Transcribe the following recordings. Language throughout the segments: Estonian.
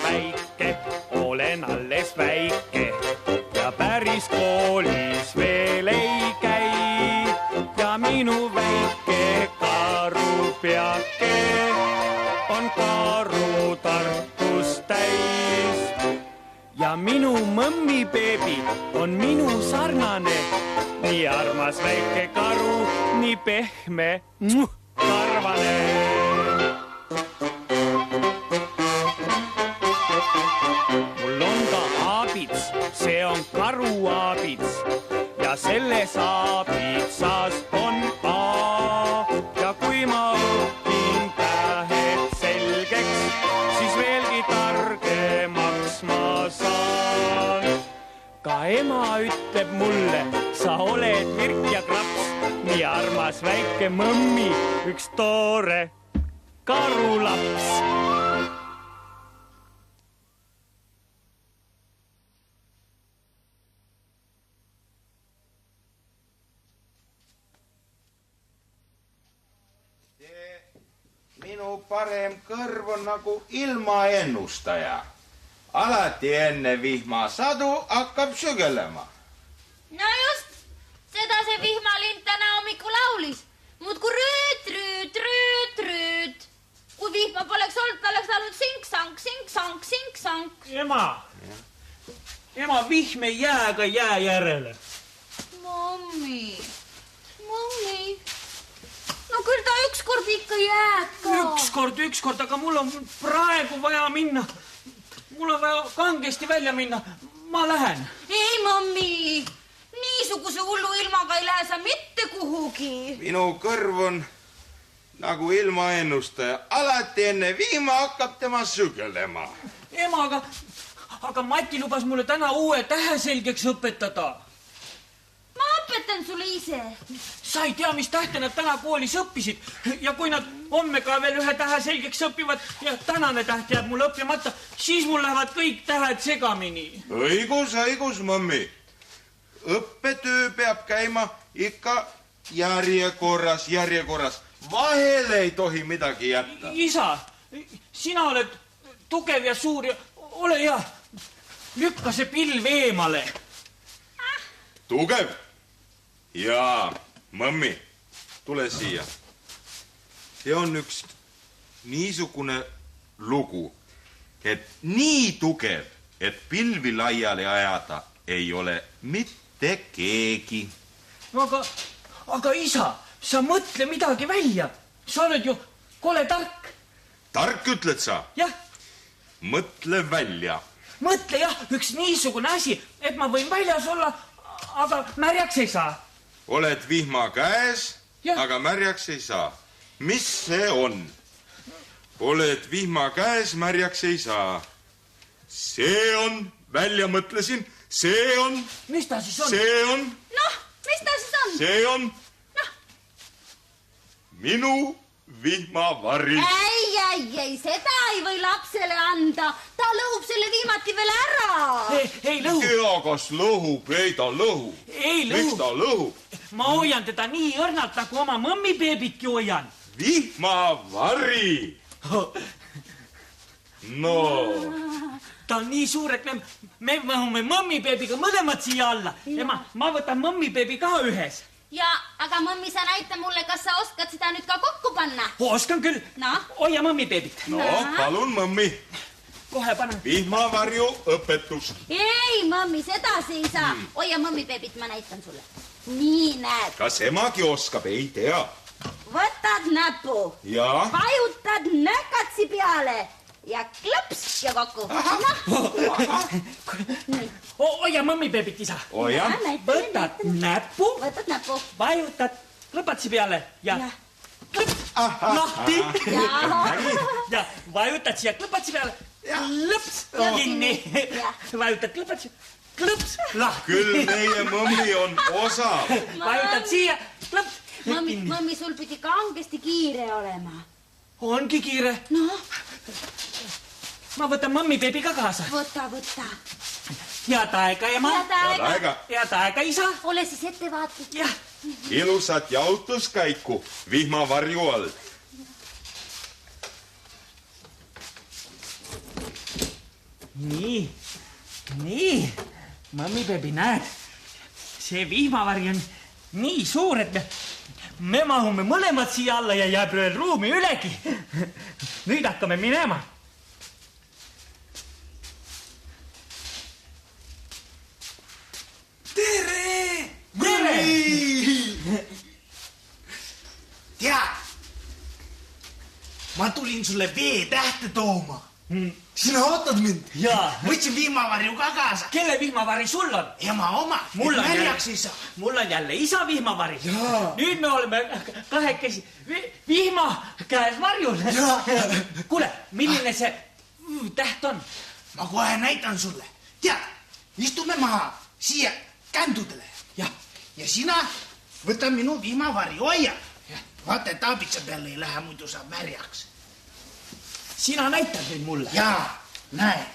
väike, olen alles väike ja päris koolis veel ei käi. Ja minu väike karupeake on karutarkust täis. Ja minu mõmmibeebi on minu sarnane, nii armas väike karu, nii pehme, karvane. Mul on ka aabits, see on karuaabits ja selles aabitsas on A. Ja kui ma õpin tähed selgeks, siis veelgi targemaks ma saan. Ka ema ütleb mulle, sa oled virk ja klaps, nii armas väike mõmmi, üks toore karulaps. Minu parem kõrv on nagu ilmaennustaja. Alati enne vihmasadu hakkab sügelema. No just, seda see vihmalind täna hommikul laulis. Muudku rüüt, rüüt, rüüt, rüüt. Kui vihma poleks olnud, oleks olnud sink-sank, sink-sank, sink-sank. Ema, vihm ei jää ka jää järele. Mommi. No küll ta ükskord ikka jääb ka. Ükskord, aga mul on praegu vaja minna. Mul on vaja kangesti välja minna. Ma lähen. Ei, mommi. Niisuguse hullu ilmaga ei lähe sa mitte kuhugi. Minu kõrv on nagu ilmaennustaja. Alati enne vihma hakkab tema sügelema. Ema, aga Mati lubas mulle täna uue tähe selgeks õpetada. Ma õpetan sulle ise. Sa ei tea, mis tähte nad täna koolis õppisid. Ja kui nad homme ka veel ühe tähe selgeks õpivad ja tänane täht jääb mul õppimata, siis mul lähevad kõik tähed segamini. Õigus, mõmmi. Õppetöö peab käima ikka järjekorras. Vahele ei tohi midagi jätta. Isa, sina oled tugev ja suur ja ole hea. Lükka see pilv eemale. Tugev? Jaa, mõmmi, tule siia. See on üks niisugune lugu, et nii tugev, et pilvi laiali ajada ei ole mitte keegi. Aga isa, sa mõtle midagi välja. Sa oled ju kole tark. Tark ütled sa? Jah. Mõtle välja. Mõtle jah, üks niisugune asi, et ma võin väljas olla, aga märjaks ei saa. Oled vihma käes, aga märjaks ei saa. Mis see on? Oled vihma käes, märjaks ei saa. See on, välja mõtlesin, see on. Mis ta siis on? See on. Noh, mis ta siis on? See on. Minu vihmavari. Ei, seda ei või lapsele anda. Ta lõhub selle viimati veel ära. Ei lõhu. Tea, kas lõhub? Ei, ta lõhub. Ei lõhu. Miks ta lõhub? Ma hoian teda nii õrnalt, nagu oma mõmmibeebitki hoian. Vihmavari. No. Ta on nii suur, et me mahume mõmmibeebiga mõlemad siia alla. Ema, ma võtan mõmmibeebi ka ühes. Ja, aga mõmmi, sa näita mulle, kas sa oskad seda nüüd ka kokku panna? Oskan küll. Hoia mõmmibeebit. No, palun, mõmmi. Kohe panen. Vihmavarju õpetus. Ei, mõmmi, sedasi ei saa. Hoia mõmmibeebit, ma näitan sulle. Nii näed. Kas emagi oskab? Ei tea. Võtad näpu. Ja? Vajutad näkatsi peale. Ja klõps ja kokku. Hoia mõmmibeebit, isa. Hoia. Võtad näpu. Võtad näpu. Vajutad klõpatsi peale ja klõps lahti. Ja vajutad siia klõpatsi peale. Lõps kinni. Vajutad klõpatsi. Klõps lahti. Küll meie mõmmi on osav. Vajutad siia. Klõps. Mõmmi, sul pidi kangesti kiire olema. Ongi kiire. No. Ma võtan mõmmibeebi ka kaasa. Võta. Head aega, ema. Head aega, isa. Ole siis ettevaatlik. Jah. Ilusat jaotuskäiku vihmavarju all. nii, mõmmibeebi, näed, see vihmavari on nii suur, et me mahume mõlemad siia alla ja jääb veel ruumi ülegi. Nüüd hakkame minema. Tere! Tead, ma tulin sulle veetähte tooma. Sina ootad mind? Jaa. Võtsin vihmavarju ka kaasa. Kelle vihmavari sul on? Ema oma. Märjaks ei saa. Mul on jälle isa vihmavari. Jaa. Nüüd me oleme kahekesi vihma käes varjul. Kuule, milline see täht on? Ma kohe näitan sulle. Tead, istume maha siia kändudele. Ja sina võta minu vihmavari hoia. Vaata, et abitsa peale ei lähe, muidu saab märjaks. Sina näitad nüüd mulle. Jaa, näe.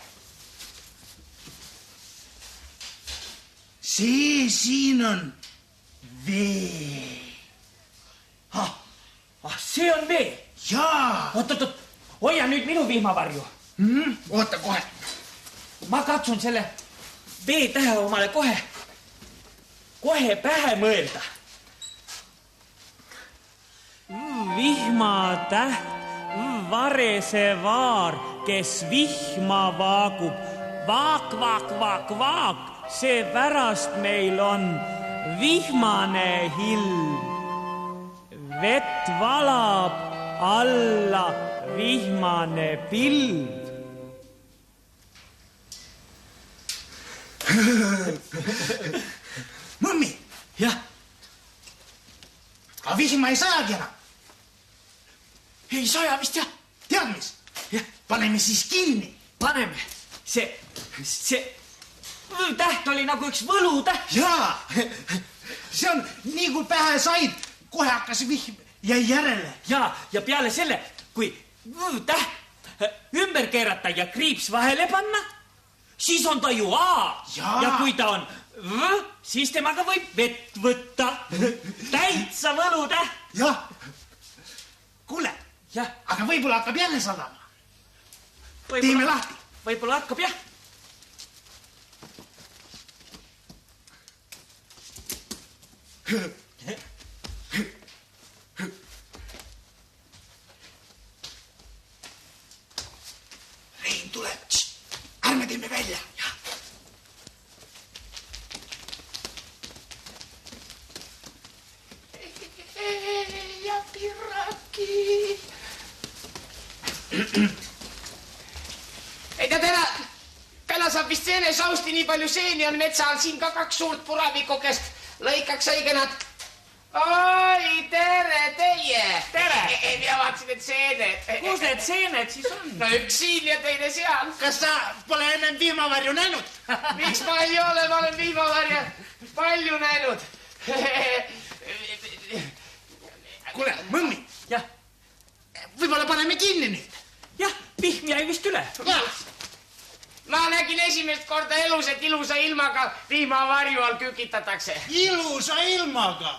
See siin on vee. See on vee? Jaa. Oot, hoia nüüd minu vihmavarju. Oota kohe. Ma katsun selle veetähe omale kohe pähe mõelda. Vihmatäht, varese vaar, kes vihma vaagub. Vaak, vaak, vaak, vaak, seepärast meil on vihmane hilm. Vett valab alla vihmane pilv. Mõmmi. Jah. Aga vihma ei sajagi enam. Ei saja vist jah. Tead mis? Paneme siis kinni. Paneme. See täht oli nagu üks võlutäht. Jaa. See on nii kui pähe said, kohe hakkas vihm jäi järele. Ja peale selle, kui täht ümber keerata ja kriips vahele panna, siis on ta ju A. Ja kui ta on V, siis temaga võib vett võtta. Täitsa võlutäht. Jah. Kuule, aga võib-olla hakkab jälle sadama. Teeme lahti. Võib-olla hakkab, jah. Rein tuleb. Ärme teeme välja. Ja piraki. Ei täna saab vist seenesausti nii palju seeni on metsal. Siin ka 2 suurt puravikukest. Lõikaks õigenad. Oi, tere teie. Tere. Ja vaatasin, et seened. Kus need seened siis on? No üks siin ja teine seal. Kas sa pole ennem vihmavarju näinud? Miks ma ei ole? Ma olen vihmavarja palju näinud. Kuule, mõmmi. Jah. Võib-olla paneme kinni nüüd. Jah, vihm jäi vist üle. Ma nägin esimest korda elus, et ilusa ilmaga vihmavarju all kükitatakse. Ilusa ilmaga.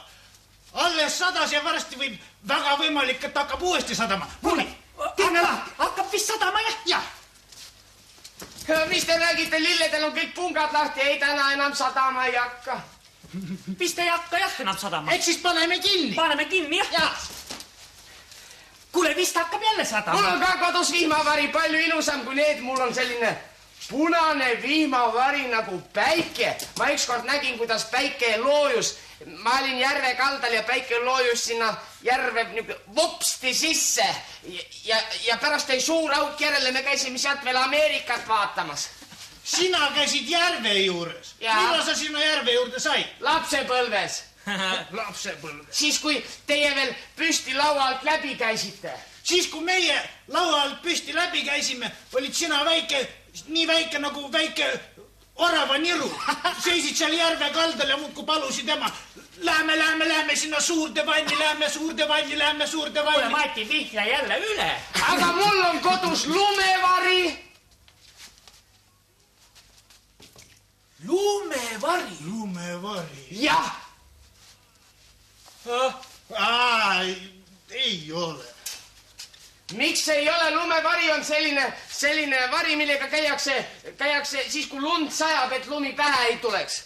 Alles sadas ja varsti võib väga võimalik, et hakkab uuesti sadama. Kuule, teeme lahti. Hakkab vist sadama, jah? Mis te räägite, lilledel on kõik pungad lahti. Ei, täna enam sadama ei hakka. Vist ei hakka jah enam sadama. Eks siis paneme kinni. Paneme kinni, jah. Kuule, vist hakkab jälle sadama. Mul on ka kodus vihmavari palju ilusam kui need. Mul on selline punane vihmavari nagu päike. Ma ükskord nägin, kuidas päike loojus. Ma olin järve kaldal ja päike loojus sinna järve vopsti sisse. Ja pärast jäi suur auk järele. Me käisime sealt veel Ameerikat vaatamas. Sina käisid järve juures. Millal sa sinna järve juurde said? Lapsepõlves. Lapsepõlves. Siis, kui teie veel püsti laua alt läbi käisite. Siis, kui meie laua alt püsti läbi käisime, olid sina nii väike nagu väike orava niru. Seisid seal järve kaldal ja muudkui palusid ema. Lähme sinna suurde vanni, lähme suurde vanni. Kuule, Mati, vihja jälle üle. Aga mul on kodus lumevari. Lumevari. Jah. Ei ole. Miks ei ole lumevari on selline vari, millega käiakse siis, kui lund sajab, et lumi pähe ei tuleks?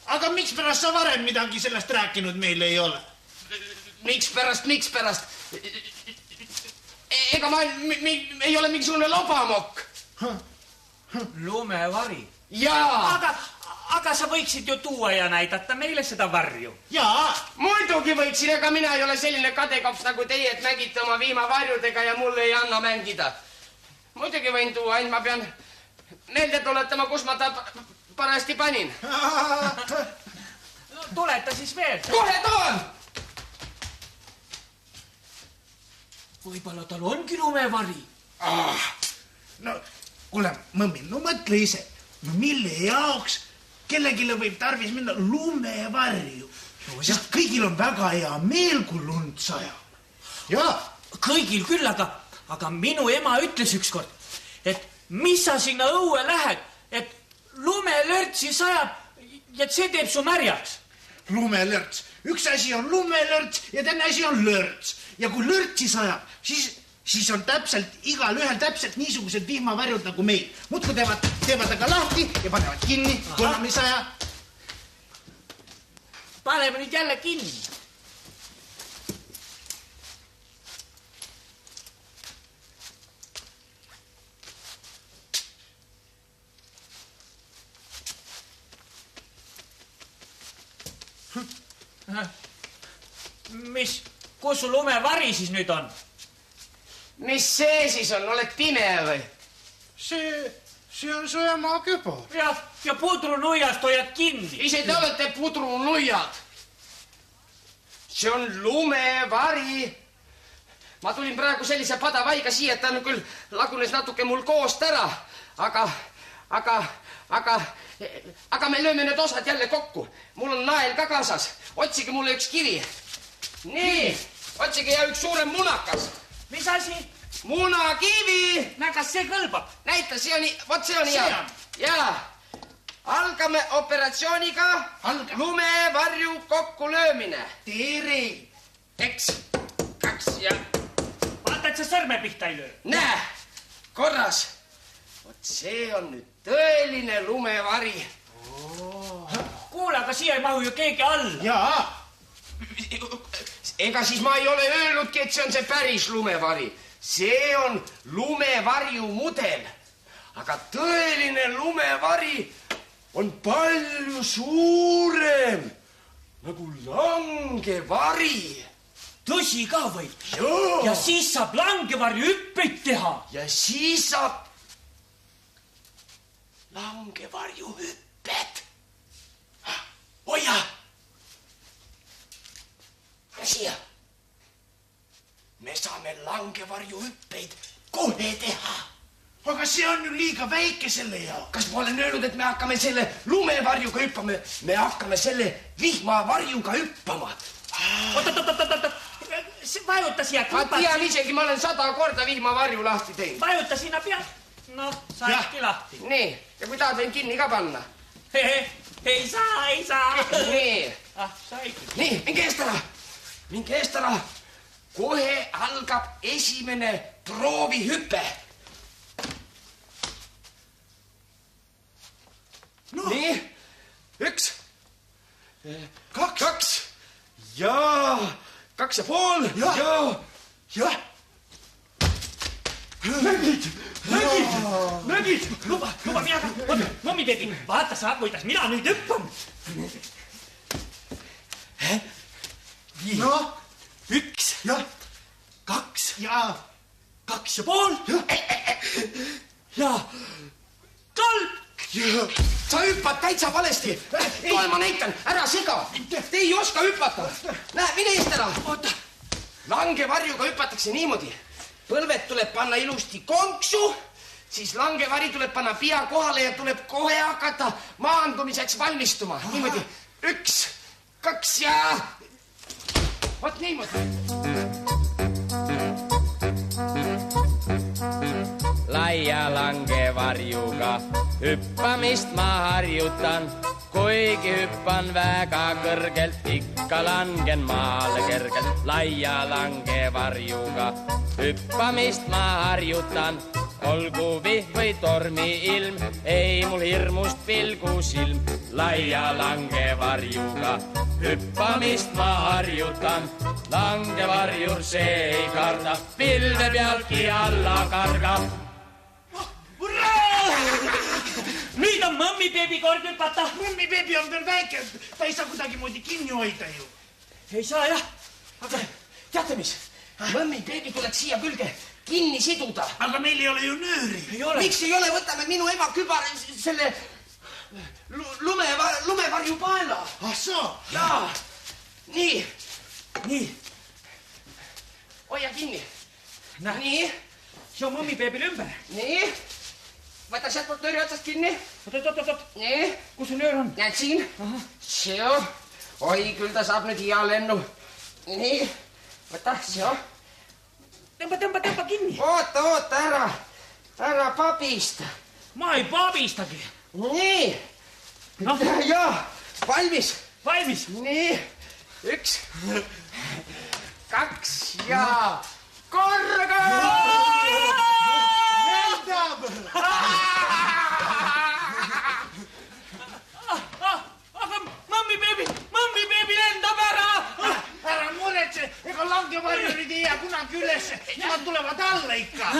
Aga miks pärast sa varem midagi sellest rääkinud meil ei ole? Miks pärast? Ega ma ei ole mingisugune lobamokk. Lumevari. Jaa. Aga sa võiksid ju tuua ja näidata meile seda varju. Jaa. Muidugi võiksin, ega mina ei ole selline kadekops nagu teie, et mängite oma viimavarjudega ja mulle ei anna mängida. Muidugi võin tuua, ainult ma pean meelde tuletama, kus ma ta parajasti panin. No, tuleta siis veel. Kohe toon! Võib-olla tal ongi lumevari. No, kuule, mõmmi, no mõtle ise. No mille jaoks kellegile võib tarvis minna lumevarju? Sest kõigil on väga hea meel, kui lund sajab. Jaa. Kõigil küll, aga minu ema ütles ükskord, et mis sa sinna õue lähed, et lumelörtsi sajab ja see teeb su märjaks. Lumelörts. Üks asi on lumelörts ja teine asi on lörts. Ja kui lörtsi sajab, siis on igal ühel täpselt niisugused vihmavarjud nagu meil. Muudku teevad aga lahti ja panevad kinni, kui enam ei saja. Paneme nüüd jälle kinni. Kus su lumevari siis nüüd on? Mis see siis on? Oled pime või? See on su ema kübar. Ja pudrunuiast hoiad kinni. Ise te olete pudrunuiad. See on lumevari. Ma tulin praegu sellise padavaiga siia, et ta on küll lagunes natuke mul koost ära. Aga me lööme need osad jälle kokku. Mul on nael ka kaasas. Otsige mulle üks kivi. Nii, otsige ja üks suurem munakas. Mis asi? Munakivi. Kas see kõlbab? Näita, see on hea. Jaa. Algame operatsiooniga lumevarju kokkulöömine. Tere. Eks, 2 ja... Vaata, et see sõrme pihta ei löö. Näe, korras. Vot see on nüüd tõeline lumevari. Kuule, aga siia ei mahu ju keegi all. Jaa. Ega siis ma ei ole öelnudki, et see on see päris lumevari. See on lumevarju mudel. Aga tõeline lumevari on palju suurem. Nagu langevari. Tõsi ka või? Joo. Ja siis saab langevarju hüppeid teha. Ja siis saab langevarju hüpped. Oja! Siia. Me saame langevarju hüppeid kohe teha. Aga see on ju liiga väike selle jaoks. Kas ma olen öelnud, et me hakkame selle lumevarjuga hüppama? Me hakkame selle vihmavarjuga hüppama. Oot. Vajuta siia. Ma tean isegi, ma olen 100 korda vihmavarju lahti teinud. Vajuta sinna peal. No, saadki lahti. Nii, ja kui tahad, võin kinni ka panna. Ei saa. Nii. Saigi. Nii, minge eest ära. Kohe algab esimene proovihüpe. No. Nii, 1, 2 ja 2,5 ja. Nägid. Luba mina ka. Mommi tegi. Vaata sa, kuidas mina nüüd hüppan. No. 1 ja 2 ja 2,5 ja 3. Sa hüppad täitsa valesti. Kohe ma näitan, ära siga. Te ei oska hüppata. Lähe, mine eest ära. Oota. Langevarjuga hüpatakse niimoodi. Põlved tuleb panna ilusti konksu, siis langevari tuleb panna pea kohale ja tuleb kohe hakata maandumiseks valmistuma. Niimoodi 1, 2 ja... Vot niimoodi. Laia langevarjuga hüppamist ma harjutan, kuigi hüppan väga kõrgelt ikka. ikka langen maale kergelt laia langevarjuga. Hüppamist ma harjutan, olgu vihm või tormi-ilm, ei mul hirmust pilgu silm laia langevarjuga. Hüppamist ma harjutan, langevarjur see ei karda, pilve pealtki alla kargab. Nüüd on mõmmibeebi kord hüpata. Mõmmibeebi on veel väike, ta ei saa kuidagimoodi kinni hoida ju. Ei saa jah, aga teate mis? Mõmmibeebi tuleks siia külge kinni siduda. Aga meil ei ole ju nööri. Miks ei ole? Võtame minu ema kübari selle lumevarju paela. Ah soo? Jaa. Nii. Nii. Hoia kinni. Näe. Nii. See on mõmmibeebil ümber. Nii. Võta sealt poolt nööri otsast kinni. Oot. Nii. Kus see nöör on? Näed siin? Seo. Oi, küll ta saab nüüd hea lennu. Nii. Võta, seo. Tõmba kinni. Oota, ära pabista. Ma ei pabistagi. Nii. Noh. Jah, valmis. Valmis. Nii. 1, 2 ja korraga. Lendab. Aga mõmmibeebi lendab ära. Ära muretse, ega langevarjurid ei jää kunagi üles. Nemad tulevad alla ikka.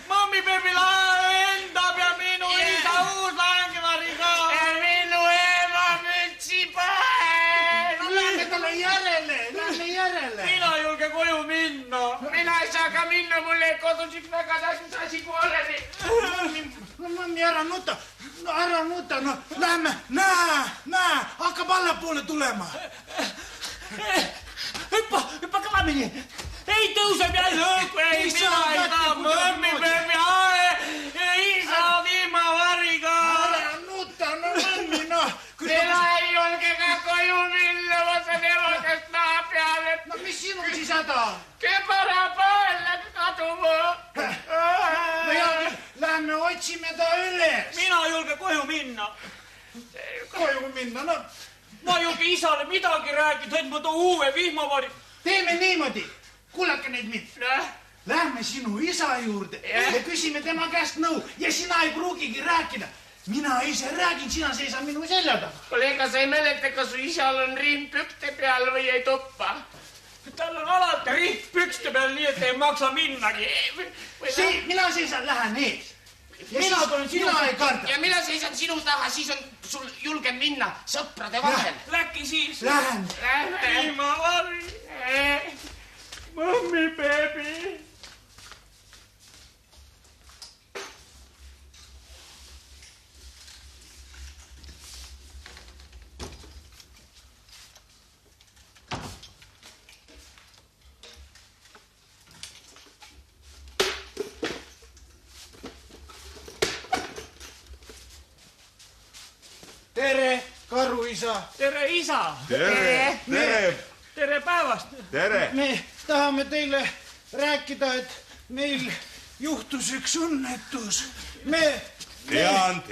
Mõmmibeebi lendab ja minu isa uus langevari ka. Minu ema mütsi päev. No lähme talle järele. Mina ei julge koju minna. Mina ei saa ka minna, mul ei kodus üks väga tähtis asi pooleli. No mõmmi, ära nuta. No lähme. Näe, hakkab allapoole tulema. Hüppa kõvamini. Ei tõuseb jälle. Ei saa mõmmibeebi. Isa vihmavariga. Ära nuta, no mõmmi, noh. Mina ei julge ka koju minna, ma saan elukest naha peale. No mis sinul siis häda? Kübarapael läks kaduma. Lähme otsime ta üles. Mina ei julge koju minna. Koju minna, no. Ma ei julge isale midagi rääkida, et ma too uue vihmavari. Teeme niimoodi. Kuulake neid mind. Lähme sinu isa juurde ja küsime tema käest nõu ja sina ei pruugigi rääkida. Mina ise räägin, sina seisa minu selja taga. Kollega sa ei mäleta, kas su isal on rimm pükte peal või ei toppa? Tal on alati rihm pükste peal, nii et ei maksa minnagi. Mina seisan, lähen ees. Mina ei karda. Ja mina seisan sinu taha, siis on sul julgem minna sõprade vahel. Läkki siis. Lähen. Vihmavari. Mõmmibeebi. Tere, karuisa. Tere, isa. Tere päevast. Tere. Me tahame teile rääkida, et meil juhtus üks õnnetus. Tean.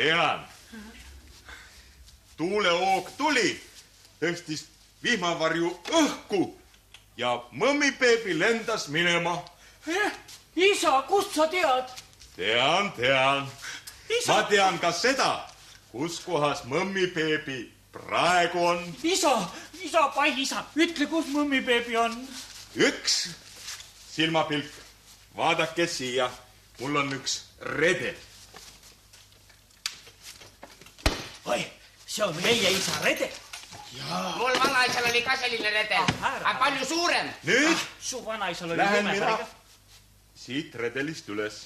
Tuulehoog tuli, tõstis vihmavarju õhku ja mõmmibeebi lendas minema. Isa, kust sa tead? Tean. Ma tean ka seda, kus kohas mõmmibeebi praegu on. Isa, ütle, kus mõmmibeebi on. Üks silmapilk. Vaadake siia. Mul on üks redel. Oi, see on meie isa redel. Mul vanaisal oli ka selline redel, aga palju suurem. Nüüd Su vanaisal oli lähen mina lumepariga. siit redelist üles.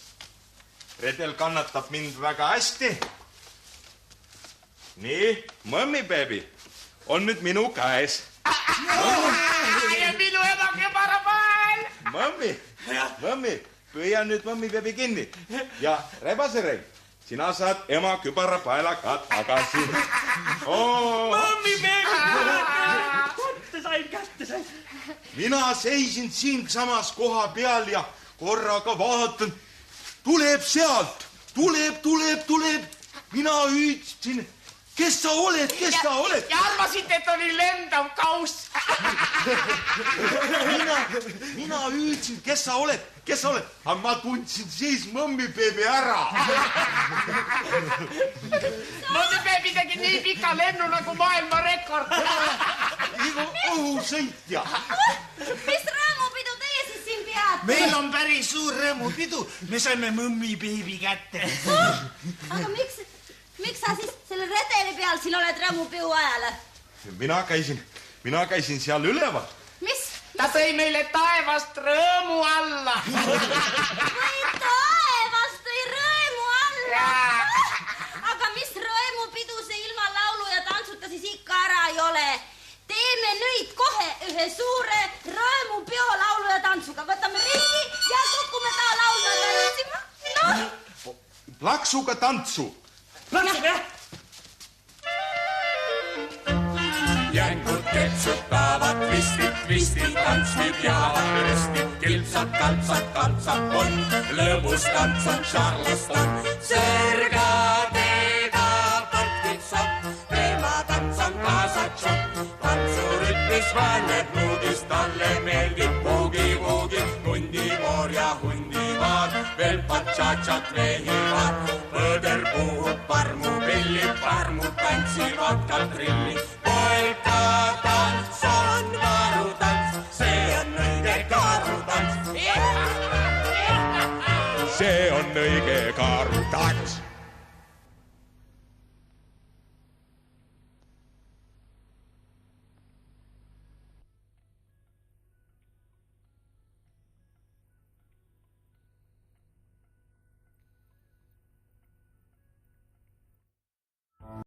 Redel kannatab mind väga hästi. Nii, mõmmibeebi on nüüd minu käes. Ja minu ema kübarapael. Mõmmi, püüa nüüd mõmmibeebi kinni. Ja Rebaserein, sina saad ema kübarapaela ka tagasi. Mõmmibeebi, kätte sain. Mina seisin siin samas koha peal ja korraga vaatan. Tuleb sealt, tuleb. Mina hüüdsin Kes sa oled? Ja arvasite, et oli lendav kauss. Mina hüüdsin, kes sa oled? Aga ma tundsin siis mõmmibeebi ära. Mõmmibeebi tegi nii pika lennu nagu maailmarekord. Igu õhusõitja. Mis rõõmupidu teie siis siin peate? Meil on päris suur rõõmupidu. Me saime mõmmibeebi kätte. Aga miks sa siis selle redeli peal siin oled rõõmupidu ajale? Mina käisin seal üleval. Mis? Ta tõi meile taevast rõõmu alla. Või taevast tõi rõõmu alla? Aga mis rõõmupidu see ilma laulu ja tantsuta siis ikka ära ei ole? Teeme nüüd kohe ühe suure rõõmupeo laulu ja tantsuga. Võtame ringi ja kukume ta laulma tantsima. No? Laksuga tantsu. Laksuga? Jängud ketsutavad, tvistid, tantsvid ja röstid, kilpsad, kalpsad on, lõbus tants on Charleston. Sergadega põrtkid saab, teema tants on kaasatšot, tantsurütmis vaneb nuudis, talle meeldib boogi, hundimoor ja hundivaar, veel patšatšat vehivad, põder puhub parmu pillib, parmud tantsivad kadrilli. Polkatants on varutants, see on õige karutants. See on õige karutants.